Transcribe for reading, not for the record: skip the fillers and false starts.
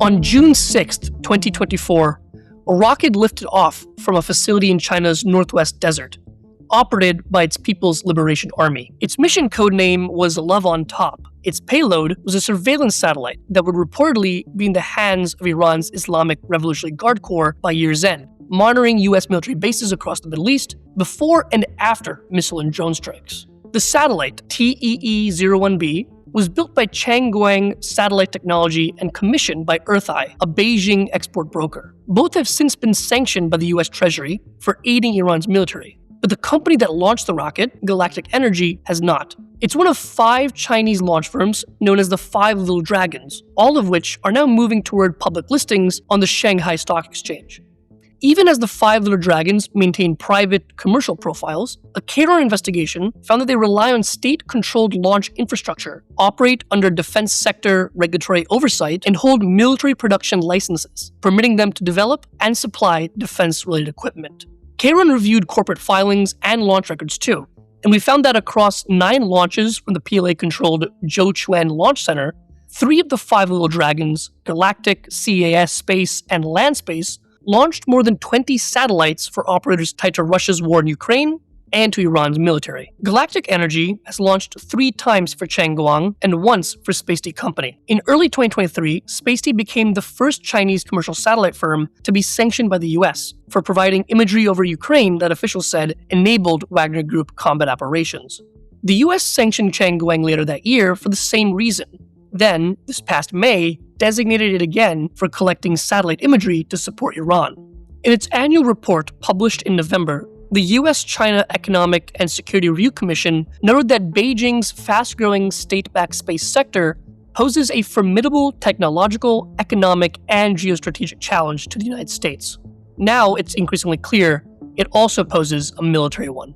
On June 6, 2024, a rocket lifted off from a facility in China's northwest desert, operated by its People's Liberation Army. Its mission code name was Love on Top. Its payload was a surveillance satellite that would reportedly be in the hands of Iran's Islamic Revolutionary Guard Corps by year's end, monitoring U.S. military bases across the Middle East before and after missile and drone strikes. The satellite, TEE-01B, was built by Chang Guang Satellite Technology and commissioned by EarthEye, a Beijing export broker. Both have since been sanctioned by the U.S. Treasury for aiding Iran's military, but the company that launched the rocket, Galactic Energy, has not. It's one of 5 Chinese launch firms known as the 5 Little Dragons, all of which are now moving toward public listings on the Shanghai Stock Exchange. Even as the 5 Little Dragons maintain private, commercial profiles, a Kharon investigation found that they rely on state-controlled launch infrastructure, operate under defense sector regulatory oversight, and hold military production licenses, permitting them to develop and supply defense-related equipment. Kharon reviewed corporate filings and launch records too, and we found that across 9 launches from the PLA-controlled Jiuquan Launch Center, 3 of the 5 Little Dragons, Galactic, CAS Space, and LandSpace, launched more than 20 satellites for operators tied to Russia's war in Ukraine and to Iran's military. Galactic Energy has launched 3 times for Chang Guang and once for Spacety Company. In early 2023, Spacety became the first Chinese commercial satellite firm to be sanctioned by the US for providing imagery over Ukraine that officials said enabled Wagner Group combat operations. The US sanctioned Chang Guang later that year for the same reason. Then, this past May, designated it again for collecting satellite imagery to support Iran. In its annual report published in November, the U.S.-China Economic and Security Review Commission noted that Beijing's fast-growing state-backed space sector poses a formidable technological, economic, and geostrategic challenge to the United States. Now it's increasingly clear it also poses a military one.